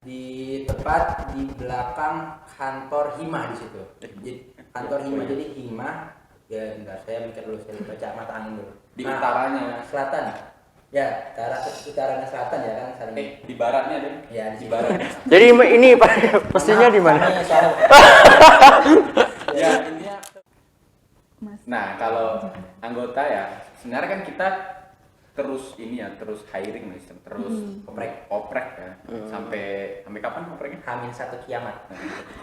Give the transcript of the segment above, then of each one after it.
di tepat di belakang kantor Hima di situ. Jadi kantor Hima, jadi Hima ya bentar saya mikir dulu, saya baca mata angin dulu. Di utaranya selatan. Ya, ke arah utaranya selatan ya kan saling. di baratnya deh. Ya, Di barat. Jadi ini pastinya di mana? Ya intinya. Nah kalau anggota ya sebenarnya kan kita terus ini ya, terus hiring nih, terus oprek ya. Sampai kapan opreknya? Hamin satu kiamat.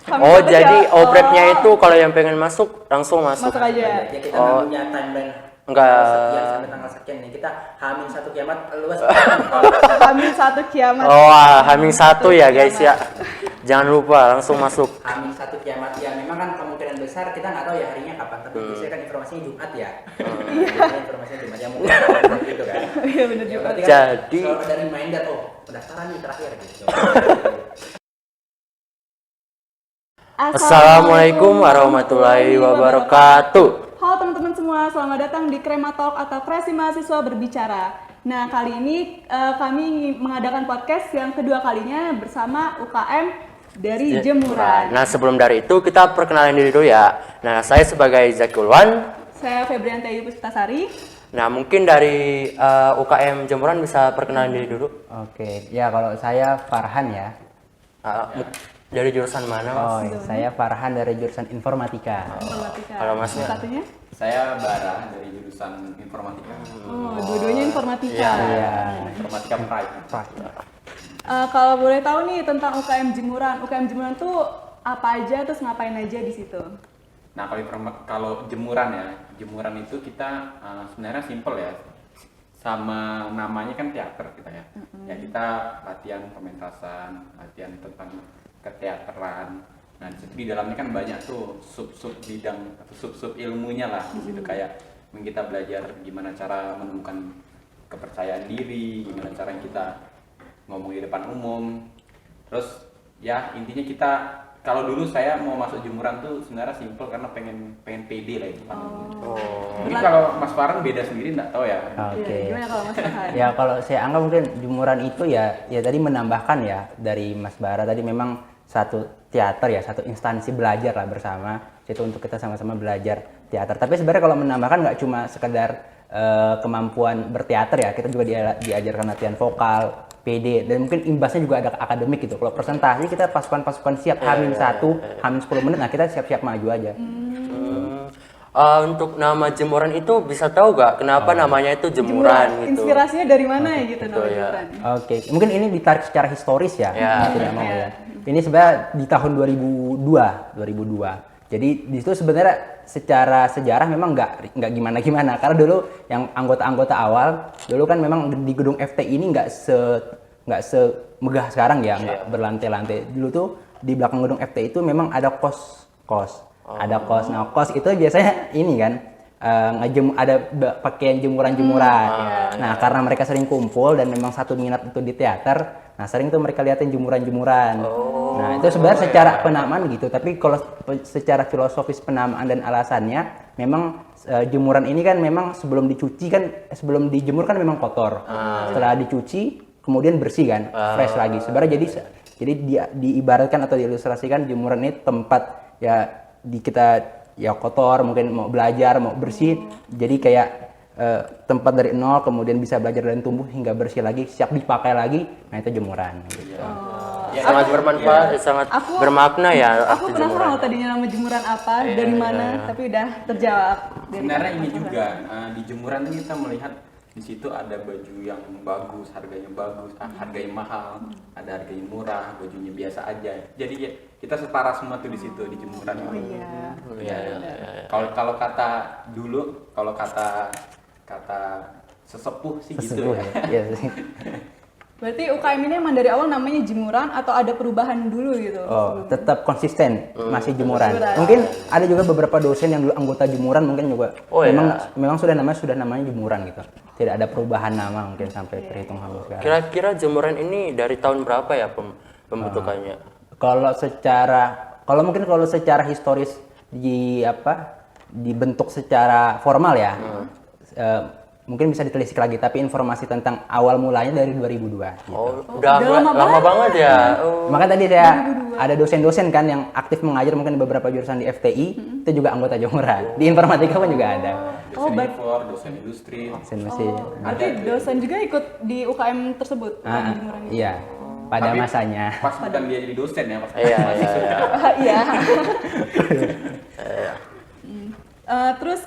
Oh, jadi opreknya itu kalau yang pengen masuk langsung masuk. Masuk aja. Ya, kita nggak punya timeline. Enggak. Sekian sampai tanggal sekian nih, kita Hamin satu kiamat luas. Hamin satu kiamat. Oh, Hamin satu ya guys ya. Jangan lupa langsung masuk. Hamin satu kiamat ya, memang kan kemungkinan besar kita nggak tahu ya harinya kapan, tapi biasanya kan informasinya Jumat ya. Biasanya informasinya Jumat ya, mungkin gitu kan. Iya benar Ya, juga. berarti kan Jadi selalu ada reminder, oh pendaftaran nih terakhir gitu. Assalamualaikum warahmatullahi wabarakatuh. Halo teman-teman semua, selamat datang di Krema Talk atau Kreasi Mahasiswa Berbicara. Nah, kali ini kami mengadakan podcast yang kedua kalinya bersama UKM dari Jemuran. Nah, sebelum dari itu kita perkenalan diri dulu ya. Nah, saya sebagai Zakul Wan. Saya Febrianti Ayu Pustasari. Nah, mungkin dari UKM Jemuran bisa perkenalan diri dulu. Oke, ya kalau saya Farhan ya. Dari jurusan mana, Mas? Oh, saya Farhan dari jurusan Informatika. Informatika. Kalau Masnya? Satunya? Saya Bara dari jurusan informatika. Oh, dua-duanya informatika. Iya. Informatika private. Kalau boleh tahu nih tentang UKM Jemuran. UKM Jemuran tuh apa aja, terus ngapain aja di situ? Nah kalau jemuran itu kita sebenarnya simple ya, sama namanya kan teater kita ya. Ya kita latihan pementasan, latihan tentang keteateran. Nah di situ di dalamnya kan banyak tuh sub bidang atau sub ilmunya lah. Di situ kayak kita belajar gimana cara menemukan kepercayaan diri, gimana cara kita ngomong di depan umum. Terus ya intinya kita, kalau dulu saya mau masuk jemuran tuh sebenarnya simple karena pengen pede lah itu. Mungkin kalau Mas Farhan beda sendiri nggak tahu ya. Oke. Gimana kalau Mas Farhan? Ya kalau saya anggap mungkin Jemuran itu ya tadi menambahkan ya dari Mas Bara tadi, memang satu teater ya, satu instansi belajar lah bersama situ untuk kita sama-sama belajar teater. Tapi sebenarnya kalau menambahkan nggak cuma sekedar kemampuan berteater ya, kita juga diajarkan latihan vokal, PD, dan mungkin imbasnya juga ada akademik gitu. Kalau presentasi kita pasukan siap Hamin 1, Hamin 10 menit, nah kita siap-siap maju aja. Untuk nama Jemuran itu bisa tahu gak kenapa namanya itu Jemuran gitu? Inspirasinya dari mana ya gitu nama ya. Jemuran? Oke, mungkin ini ditarik secara historis ya. Ya. Tidak mau ya. Ini sebenarnya di tahun 2002. Jadi di situ sebenarnya secara sejarah memang nggak gimana-gimana, karena dulu yang anggota-anggota awal dulu kan memang di gedung FT ini nggak semegah sekarang ya, nggak berlantai-lantai. Dulu tuh di belakang gedung FT itu memang ada kos. Ada kos. Nah, kos itu biasanya ini kan ada pakaian jemuran-jemuran. Nah, karena mereka sering kumpul dan memang satu minat itu di teater, nah sering tuh mereka liatin jemuran-jemuran. Nah, itu sebenarnya secara penamaan gitu, tapi kalau secara filosofis penamaan dan alasannya, memang jemuran ini kan memang sebelum sebelum dijemur kan memang kotor. Setelah dicuci kemudian bersih kan, fresh lagi. Sebenarnya jadi diibaratkan atau diilustrasikan jemuran ini tempat ya kita ya kotor, mungkin mau belajar, mau bersih, jadi kayak tempat dari nol kemudian bisa belajar dan tumbuh hingga bersih lagi, siap dipakai lagi. Nah itu jemuran gitu. Sangat bermanfaat, sangat bermakna ya. Aku penasaran loh tadinya nama Jemuran apa, dari mana, tapi udah terjawab. Sebenarnya ini juga di jemuran tuh kita melihat di situ ada baju yang bagus, harganya mahal, ada harganya murah, bajunya biasa aja. Jadi ya, kita setara semua tuh di situ di jemuran. Kalau kata dulu, kalau kata sesepuh sih gitu ya. Iya sih. Berarti UKM ini emang dari awal namanya Jemuran atau ada perubahan dulu gitu? Oh, tetap konsisten masih jemuran. Mungkin ada juga beberapa dosen yang dulu anggota jemuran mungkin juga memang sudah namanya jemuran gitu. Tidak ada perubahan nama mungkin sampai terhitung sampai sekarang. Kira-kira Jemuran ini dari tahun berapa ya pembentukannya? Kalau secara historis dibentuk secara formal ya. mungkin bisa ditelisik lagi, tapi informasi tentang awal mulanya dari 2002 gitu. Oh, udah udah lama banget ya. Oh. Maka tadi saya ada dosen-dosen kan yang aktif mengajar mungkin di beberapa jurusan di FTI, itu juga anggota jemuran. Di informatika pun juga ada. Dosen impor, dosen industri. Dosen mesin. Berarti dosen juga ikut di UKM tersebut? UKM jemuran itu? Iya, pada Tapi masanya. Pas bukan dia jadi dosen ya, pas Iya, mahasiswa. iya. Iya. Terus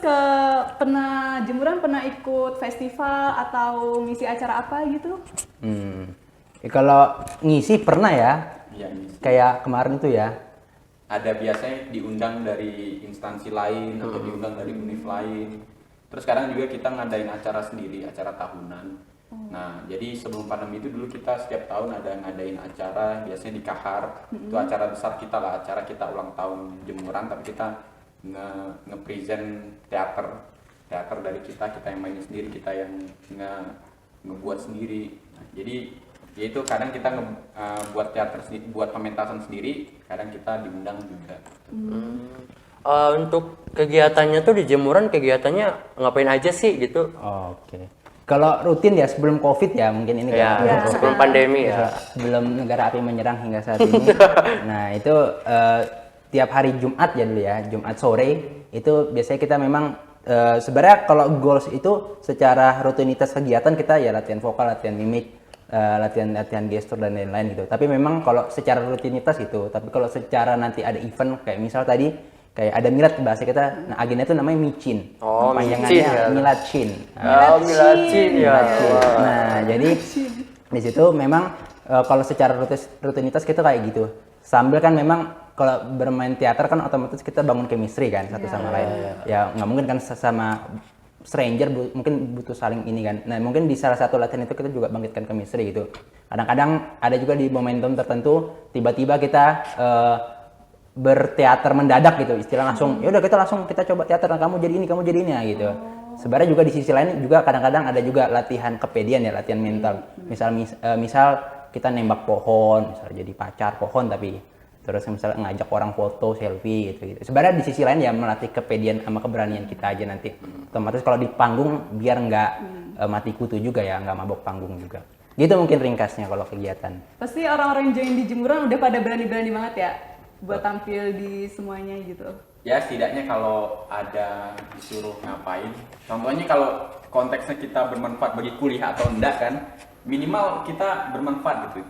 pernah jemuran pernah ikut festival atau ngisi acara apa gitu? Kalau ngisi pernah ya, Iya, ini. kayak kemarin tuh ya. Ada biasanya diundang dari instansi lain atau diundang dari univ lain. Terus sekarang juga kita ngadain acara sendiri, acara tahunan. Nah, jadi sebelum pandemi itu dulu kita setiap tahun ada ngadain acara, biasanya di Kahar. Itu acara besar kita lah, acara kita ulang tahun jemuran, tapi kita nge-present teater dari kita yang mainin sendiri, kita yang ngebuat sendiri. Nah, jadi ya itu kadang kita buat teater sendiri, buat pementasan sendiri, kadang kita diundang juga. Untuk kegiatannya tuh di jemuran kegiatannya ngapain aja sih gitu? Oke. Kalau rutin ya sebelum COVID ya mungkin ini Ya, kan. sebelum pandemi ya. Sebelum negara api menyerang hingga saat ini. Nah, itu tiap hari Jumat ya dulu ya, Jumat sore itu biasanya kita memang sebenarnya kalau goals itu secara rutinitas kegiatan kita ya latihan vokal, latihan mimik, latihan gestur dan lain-lain gitu. Tapi memang kalau secara rutinitas itu, tapi kalau secara nanti ada event kayak misal tadi kayak ada milad bahasa kita, nah agenda itu namanya micin. Oh, Panjangannya micin ya. miladcin. Milacin ya. Miladcin. Nah, jadi di situ memang kalau secara rutinitas kita kayak gitu. Sambil kan memang kalau bermain teater kan otomatis kita bangun chemistry kan satu sama lain. Ya nggak mungkin kan sesama stranger mungkin butuh saling ini kan. Nah mungkin di salah satu latihan itu kita juga bangkitkan chemistry gitu. Kadang-kadang ada juga di momentum tertentu tiba-tiba kita berteater mendadak gitu, istilah langsung. Ya udah kita coba teater, nah, kamu jadi ini ya gitu. Sebenarnya juga di sisi lain juga kadang-kadang ada juga latihan kepedian ya, latihan mental. Misal kita nembak pohon, misal jadi pacar pohon tapi terus misalnya ngajak orang foto selfie gitu. Sebenarnya di sisi lain ya melatih kepedian sama keberanian kita aja nanti. Otomatis kalau di panggung biar nggak mati kutu juga ya, nggak mabok panggung juga. Gitu mungkin ringkasnya kalau kegiatan. Pasti orang-orang yang join di jemuran udah pada berani-berani banget ya buat tampil di semuanya gitu. Ya setidaknya kalau ada disuruh ngapain, contohnya kalau konteksnya kita bermanfaat bagi kuliah atau enggak kan, minimal kita bermanfaat gitu.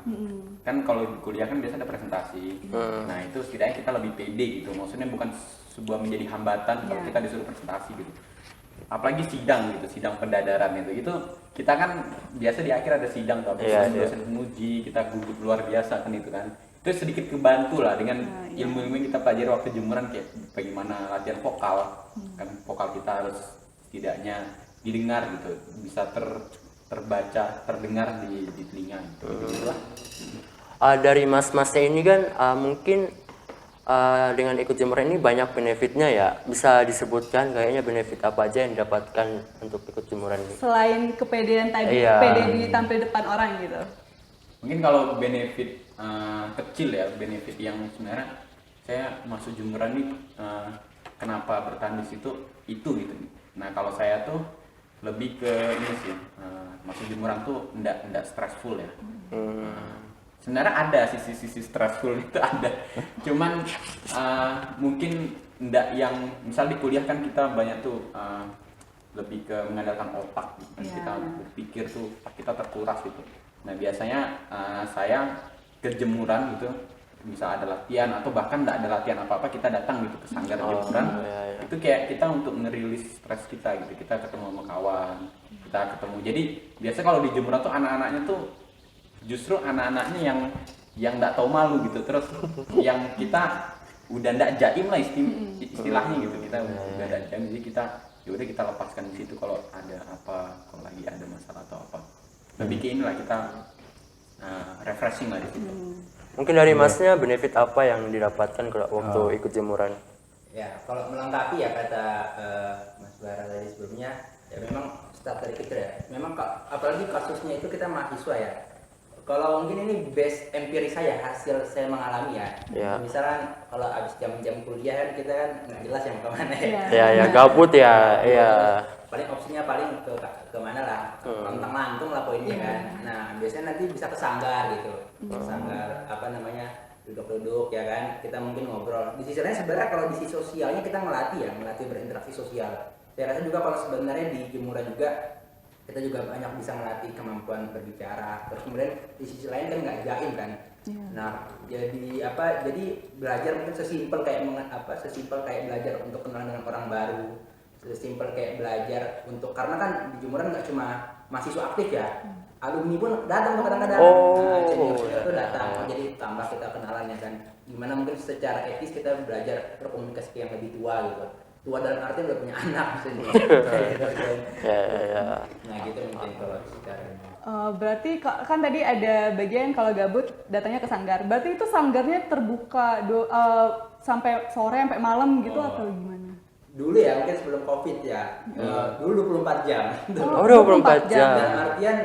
Kan kalau di kuliah kan biasa ada presentasi. Nah itu setidaknya kita lebih pede gitu. Maksudnya bukan sebuah menjadi hambatan kalau kita disuruh presentasi gitu. Apalagi sidang gitu, sidang pendadaran itu kita kan biasa di akhir ada sidang tuh, dosen menguji, kita gugup luar biasa kan itu kan. Itu sedikit kebantu lah dengan ilmu-ilmu yang kita pelajari waktu jemuran, kayak bagaimana latihan vokal. Kan vokal kita harus setidaknya didengar gitu, bisa terbaca, terdengar di telinga gitu. Dari mas-masnya ini kan mungkin dengan ikut jemuran ini banyak benefitnya ya. Bisa disebutkan kayaknya benefit apa aja yang didapatkan untuk ikut jemuran ini? Selain kepedean tadi, Iya. pede di tampil depan orang gitu. Mungkin kalau benefit kecil ya, benefit yang sebenarnya saya masuk jemuran ini kenapa bertahan di situ itu gitu. Nah kalau saya tuh lebih ke ini sih, masuk jemuran tuh enggak stressful ya. Sebenarnya ada sisi stressful itu ada, cuman mungkin enggak yang misal di kuliah kan kita banyak tuh lebih ke mengandalkan otak gitu. Kita berpikir tuh kita terkuras gitu. Nah biasanya saya ke jemuran gitu, bisa ada latihan atau bahkan enggak ada latihan apa-apa, kita datang gitu ke sanggar jemuran. Itu kayak kita untuk ngerilis stres kita gitu, kita ketemu sama kawan, kita ketemu. Jadi biasa kalau di jemuran tuh anak-anaknya tuh justru anak-anaknya yang nggak tahu malu gitu, terus yang kita udah nggak jaim lah istilahnya gitu, kita udah nggak jaim, jadi kita yaudah kita lepaskan di situ kalau ada apa, kalau lagi ada masalah atau apa, lebih ke inilah kita refreshing lah di situ. Mungkin dari masnya benefit apa yang didapatkan waktu ikut jemuran? Ya, kalau melengkapi ya kata Mas Bara tadi sebelumnya, ya memang start dari kecil ya. Memang apalagi kasusnya itu kita mahasiswa ya. Kalau mungkin ini base empiris saya, hasil saya mengalami ya. Ya. Misalkan kalau abis jam-jam kuliah kan kita kan nggak jelas yang kemana ya. Iya. Ya gabut ya, iya. Paling opsinya paling ke mana lah, lontang lantung lah poinnya kan. Nah biasanya nanti bisa ke sanggar gitu, ke sanggar apa namanya duduk-duduk ya kan. Kita mungkin ngobrol. Di sisi lain sebenarnya kalau di sisi sosialnya kita melatih berinteraksi sosial. Saya rasa juga kalau sebenarnya di Jemuran juga kita juga banyak bisa melatih kemampuan berbicara. Terus kemudian di sisi lain kan nggak jaim kan. Nah jadi jadi belajar mungkin sesimpel kayak belajar untuk kenalan dengan orang baru, sesimpel kayak belajar untuk, karena kan di Jemuran nggak cuma mahasiswa aktif ya, alumni pun datang tuh kadang-kadang. Nah, senior itu datang, jadi tambah kita kenalan ya kan. Gimana mungkin secara etis kita belajar berkomunikasi yang lebih tua gitu. Tua dalam arti udah punya anak misalnya. Ya. Nah gitu mungkin kalau secara Berarti kan tadi ada bagian kalau gabut datangnya ke sanggar. Berarti itu sanggarnya terbuka sampai sore sampai malam gitu atau gimana? dulu ya mungkin sebelum covid ya, dulu 24 jam. Oh, 24 jam. Dalam artian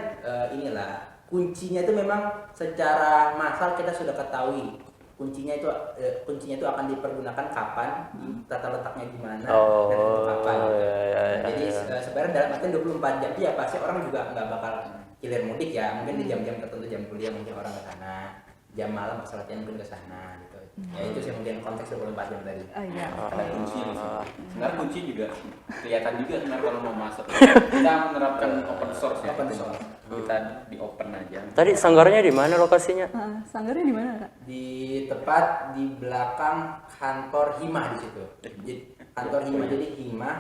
inilah kuncinya itu memang secara massal kita sudah ketahui kuncinya itu akan dipergunakan kapan, tata letaknya gimana, dan untuk kapan. Jadi sebenarnya dalam artian 24 jam ya pasti orang juga nggak bakal hilir mudik ya, mungkin di jam-jam tertentu, jam kuliah mungkin orang ke sana, jam malam pas latihan mungkin ke sana gitu. Ya itu sih mungkin konteks 24 jam tadi. Iya. Ada kunci di sini. Sebenarnya kunci juga kelihatan juga sebenarnya kalau mau masuk. Kita menerapkan open source ya. Open source. Kita di open aja. Tadi sanggarnya di mana lokasinya? Sanggarnya di mana, Kak? Di tepat di belakang kantor Hima di situ. Jadi kantor Hima, jadi Hima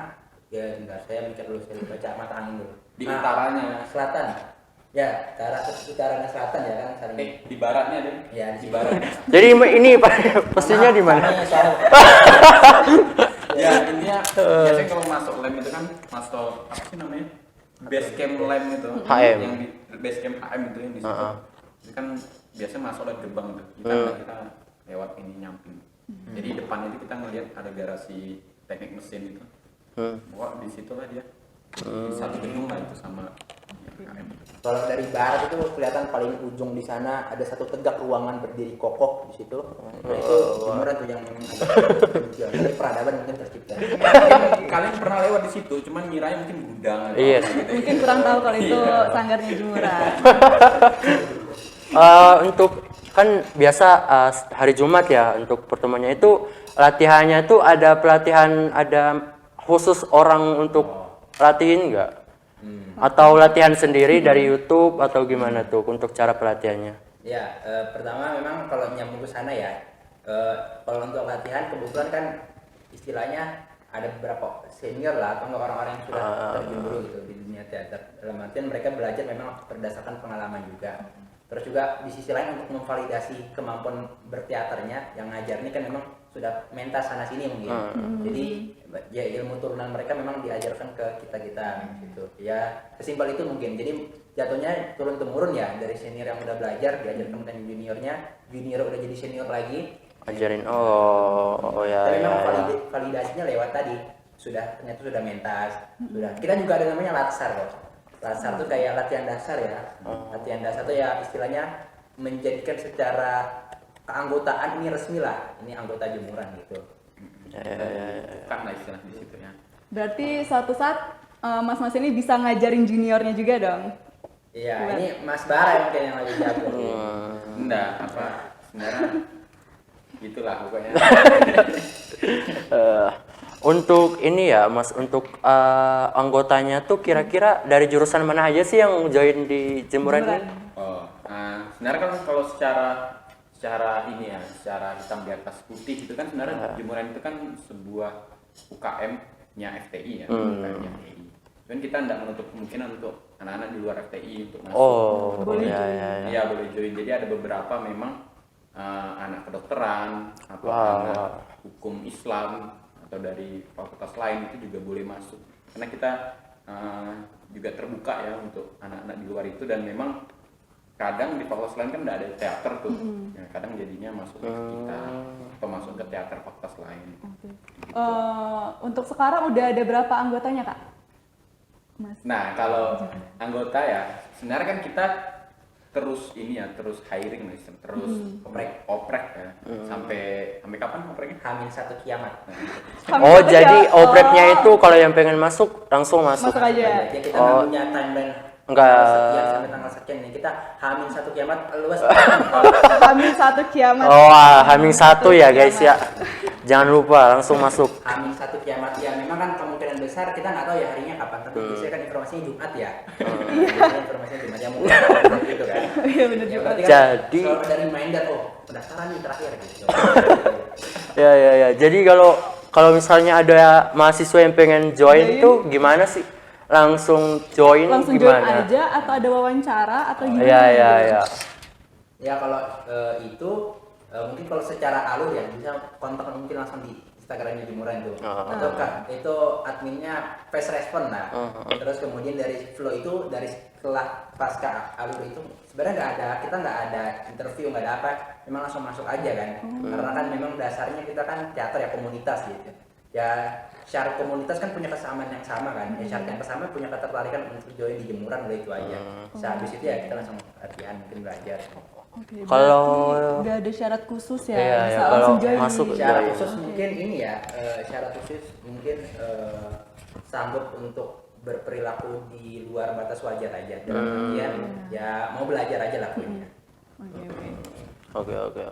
ya bentar saya mikir dulu, saya baca mata angin dulu. Di utaranya. Selatan. Ya, utaranya selatan ya kan saling. Di baratnya deh. Ya, Di barat. Jadi ini pastinya di mana? Ya intinya biasanya kalau masuk lem itu kan masuk apa sih namanya? Base camp lem itu. HM. Yang di base camp HM itu yang di situ. Itu kan biasanya masuk lewat gerbang itu. Kita lewat ini nyamping. Jadi depan itu kita ngelihat ada garasi teknik mesin itu. Wah di situ lah dia. Di satu gedung lah itu sama HM. Kalau dari barat itu kelihatan paling ujung di sana ada satu tegak ruangan berdiri kokoh di situ. Nah, itu Jemuran tuh yang agak peradaban mungkin tercipta. Kalian pernah lewat di situ, cuman ngiranya mungkin gudang. Iya. Mungkin kurang tahu kalau itu sanggarnya Jemuran. Untuk kan biasa hari Jumat ya untuk pertemuannya itu latihannya itu ada pelatihan, ada khusus orang untuk latihin nggak? Atau latihan sendiri dari YouTube atau gimana tuh untuk cara pelatihannya? Ya, pertama memang kalau nyambung ke sana ya, kalau untuk latihan kebetulan kan istilahnya ada beberapa senior lah atau orang-orang yang sudah terjun dulu gitu di dunia teater. Dalam artian mereka belajar memang berdasarkan pengalaman juga. Terus juga di sisi lain untuk memvalidasi kemampuan berteaternya, yang ngajar ini kan memang sudah mentas sana sini mungkin. Jadi ya ilmu turunan mereka memang diajarkan ke kita gitu. Ya sesimpel itu mungkin. Jadi jatuhnya turun temurun ya, dari senior yang udah belajar diajarkan ke juniornya, junior udah jadi senior lagi. Ajarin Tapi ya. memang validasinya lewat tadi. Ternyata sudah mentas. Kita juga ada namanya latsar kok. Latsar itu kayak latihan dasar ya. Latihan dasar itu ya istilahnya menjadikan secara keanggotaan ini resmi lah. Ini anggota Jemuran gitu. Bukan lah istilah di situ ya. Berarti suatu saat mas-mas ini bisa ngajarin juniornya juga dong? Iya, ini Mas Bara mungkin yang lebih jago. Enggak, apa sebenarnya gitulah pokoknya. Untuk ini ya Mas, untuk anggotanya tuh kira-kira dari jurusan mana aja sih yang join di Jemuran ini? Sebenarnya kan kalau secara ini ya, secara hitam di atas putih itu kan sebenarnya Jemuran itu kan sebuah UKM-nya FTI ya, UKM-nya FTI. Dan kita tidak menutup kemungkinan untuk anak-anak di luar FTI untuk masuk. Boleh Iya boleh join. Jadi ada beberapa memang anak kedokteran atau anak hukum Islam atau dari fakultas lain itu juga boleh masuk. Karena kita juga terbuka ya untuk anak-anak di luar itu, dan memang kadang di fakultas lain kan tidak ada teater tuh. Ya, kadang jadinya masuk ke kita atau masuk ke teater fakultas lain. Untuk sekarang udah ada berapa anggotanya, Kak? Mas. Nah, kalau anggota ya, sebenarnya kan kita terus ini ya, terus hiring nih, terus oprek ya. Sampai kapan opreknya? Hamin satu kiamat. Oh, jadi oprek-nya itu kalau yang pengen masuk langsung masuk. Masuk aja. Ya, kita nggak punya timeline. Enggak. Tanggal sekian sampai tanggal sekian nih. Kita hamin satu kiamat luas. Hamin satu kiamat. Oh, Hamin 1 ya guys ya. Jangan lupa langsung masuk. Hamin satu kiamat ya, memang kan kemungkinan besar kita nggak tahu ya harinya kapan, tapi biasanya kan informasinya Jumat ya. Biasanya informasinya Jumat ya, mungkin gitu kan. Iya benar Ya, juga. berarti kan Jadi- selalu ada reminder, oh pendaftaran nih terakhir gitu. Ya. Jadi kalau misalnya ada mahasiswa yang pengen join tuh gimana sih? Langsung join Langsung join gimana? aja atau ada wawancara atau gimana? Ya. Ya kalau itu mungkin kalau secara alur ya bisa kontak mungkin langsung di Instagramnya Jemuran itu. Atau itu adminnya fast respon lah. Terus kemudian dari flow itu dari setelah pasca alur itu sebenarnya kita nggak ada interview, nggak ada apa, memang langsung masuk aja kan. Karena kan memang dasarnya kita kan teater ya, komunitas gitu. Ya syarat komunitas kan punya kesamaan yang sama kan. Ya syarat yang sama punya ketertarikan untuk join di Jemuran, udah itu aja. Sehabis itu ya kita langsung latihan mungkin belajar. Oke, Kalau- nggak ada syarat khusus ya, Iya, bisa kalau langsung join. masuk Syarat join. khusus mungkin ini ya, syarat khusus mungkin sanggup untuk berperilaku di luar batas wajar aja. Dalam artian ya mau belajar aja lah pokoknya. Oke.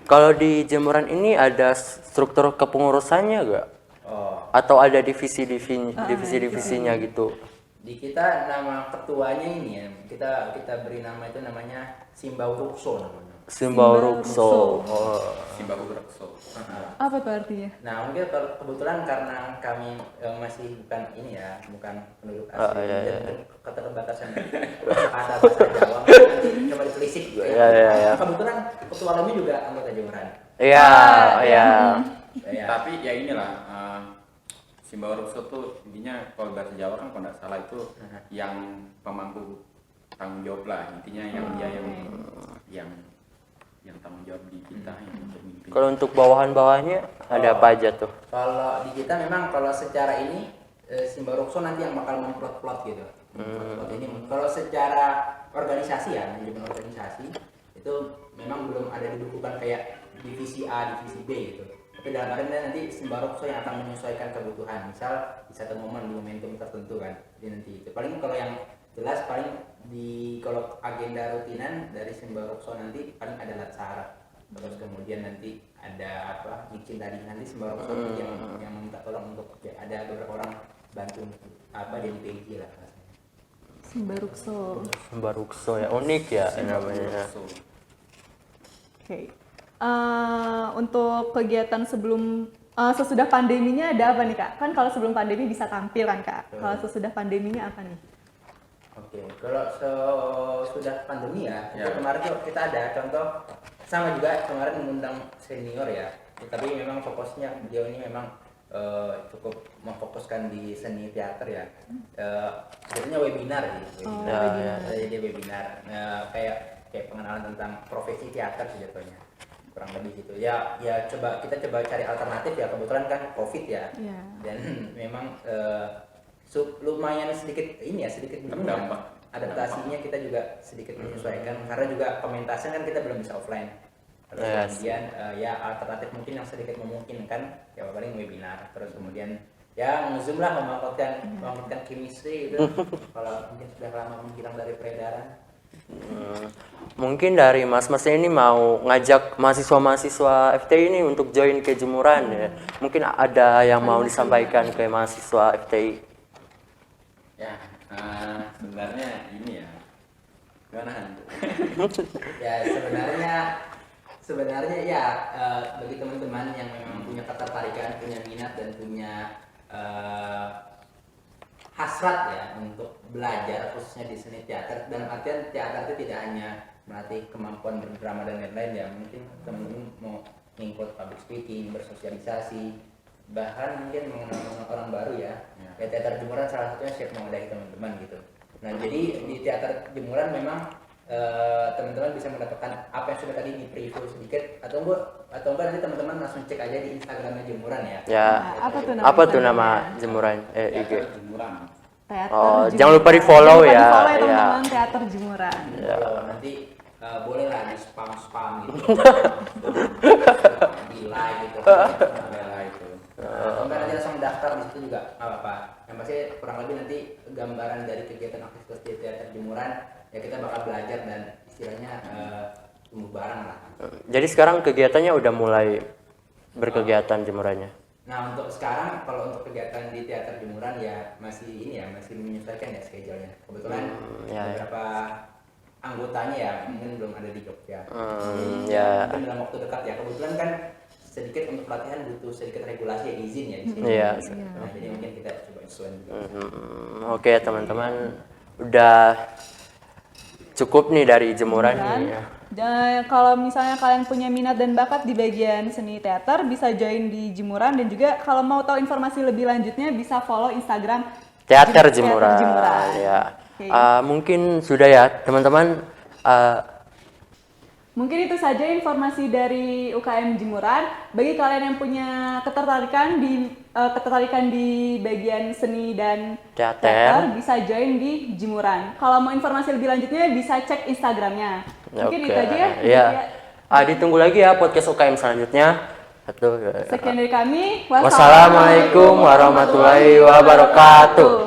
Kalau di Jemuran ini ada struktur kepengurusannya gak? Oh, Atau ada divisi-divisinya gitu? di kita nama ketuanya ini ya, kita beri nama itu namanya Simbau Rukso namanya. Simbau Rukso. Oh. Simbahu Rekso. Apa tuh artinya? Nah mungkin kalau kebetulan karena kami masih bukan ini ya, bukan penduduk asli, dan keterbatasan kata bahasa Jawa, nanti coba ditelisik. Iya. Kebetulan ketua Lemi juga anggota Jemuran. Iya. Ya. Tapi ya inilah Simbahu Rekso tuh intinya kalau bahasa Jawa kan kalau nggak salah itu yang pemangku tanggung jawab lah, intinya yang dia yang tanggung jawab di kita yang untuk mimpin. Kalau untuk bawahan-bawahannya ada apa aja tuh? Kalau di kita memang kalau secara ini Simbau Rukso nanti yang bakal memplot-plot gitu. Memplot ini kalau secara organisasi ya, manajemen organisasi itu memang belum ada dibukukan kayak divisi A, divisi B gitu. Tapi dalam artian nanti Simbau Rukso yang akan menyesuaikan kebutuhan. Misal di satu momen di momentum tertentu kan. Jadi nanti itu paling kalau yang jelas paling di kalau agenda rutinan dari Simbau Rukso nanti paling ada latsara. Terus kemudian nanti ada apa bikin tadi nanti Simbau Rukso yang meminta tolong untuk ya, ada beberapa orang bantu apa jadi PJ lah rasanya. Simbarukso. Simbau Rukso ya, unik ya namanya. Rekso. Oke. Untuk kegiatan sebelum sesudah pandeminya ada apa nih Kak? Kan kalau sebelum pandemi bisa tampil kan Kak? Kalau sesudah pandeminya apa nih? Oke, kalau sudah pandemi ya, itu kemarin tuh kita ada contoh sama juga kemarin mengundang senior ya, tapi memang fokusnya beliau ini memang cukup memfokuskan di seni teater ya. Biasanya webinar gitu, jadi webinar, kayak pengenalan tentang profesi teater sih jatuhnya, kurang lebih gitu. Ya kita coba cari alternatif ya, kebetulan kan COVID ya, dan memang lumayan sedikit ini ya, sedikit Dampak. adaptasinya kita juga sedikit menyesuaikan karena juga pementasan kan kita belum bisa offline. Terus kemudian ya alternatif mungkin yang sedikit memungkinkan ya paling webinar. Terus kemudian ya nge-zoom lah membangkitkan chemistry gitu. Kalau mungkin sudah lama menghilang dari peredaran. Mungkin dari mas-masnya ini mau ngajak mahasiswa-mahasiswa FTI ini untuk join ke Jemuran ya. Mungkin ada yang mau disampaikan ke mahasiswa FTI. Ya, sebenarnya ini ya, gimana Han? Ya sebenarnya ya bagi teman-teman yang memang punya ketertarikan, punya minat dan punya hasrat ya untuk belajar khususnya di seni teater, dan artian teater itu tidak hanya melatih kemampuan berdrama dan lain-lain ya, mungkin teman-teman mau ngikut public speaking, bersosialisasi, bahkan mungkin mengenal orang baru ya. Ya teater Jemuran salah satunya siap mengadahi teman-teman gitu. Nah jadi di teater Jemuran memang teman-teman bisa mendapatkan apa yang sudah tadi di preview sedikit, atau enggak nanti teman-teman langsung cek aja di Instagramnya Jemuran ya. Ya. Apa tuh nama Jemuran? IG. Jemuran. Teater Oh, Jemuran. jangan lupa di-follow ya. Jangan lupa di-follow ya Iya. teman-teman, Teater Jemuran. Kalau nanti boleh lah di spam gitu. Di like gitu. Adalah itu. Enggak nanti langsung daftar di situ juga nggak apa-apa. Yang pasti kurang lebih nanti gambaran dari kegiatan aktivitas di teater jemuran ya kita bakal belajar dan istilahnya tumbuh bareng lah. Jadi sekarang kegiatannya udah mulai berkegiatan jemurannya. Nah untuk sekarang kalau untuk kegiatan di teater jemuran ya masih ini ya masih menyesuaikan ya schedule-nya. Kebetulan ya. beberapa anggotanya ya mungkin belum ada di Jogja. Ya. Mungkin dalam waktu dekat ya. Kebetulan kan sedikit untuk pelatihan butuh sedikit regulasi ya, izin ya di sini. Iya. Nah jadi mungkin kita coba sesuaikan juga. Oke teman-teman, udah cukup nih dari jemuran Dan, nih ya. dan kalau misalnya kalian punya minat dan bakat di bagian seni teater, bisa join di Jemuran, dan juga kalau mau tahu informasi lebih lanjutnya bisa follow Instagram Teater Jemuran. Ya. Oke. Mungkin sudah ya teman-teman. Mungkin itu saja informasi dari UKM Jemuran. Bagi kalian yang punya ketertarikan di bagian seni dan Teater. bisa join di Jemuran. Kalau mau informasi lebih lanjutnya bisa cek Instagramnya. Mungkin Oke. itu aja ya. Iya. Ditunggu lagi ya podcast UKM selanjutnya. Sekian dari kami. Wassalamualaikum warahmatullahi wabarakatuh.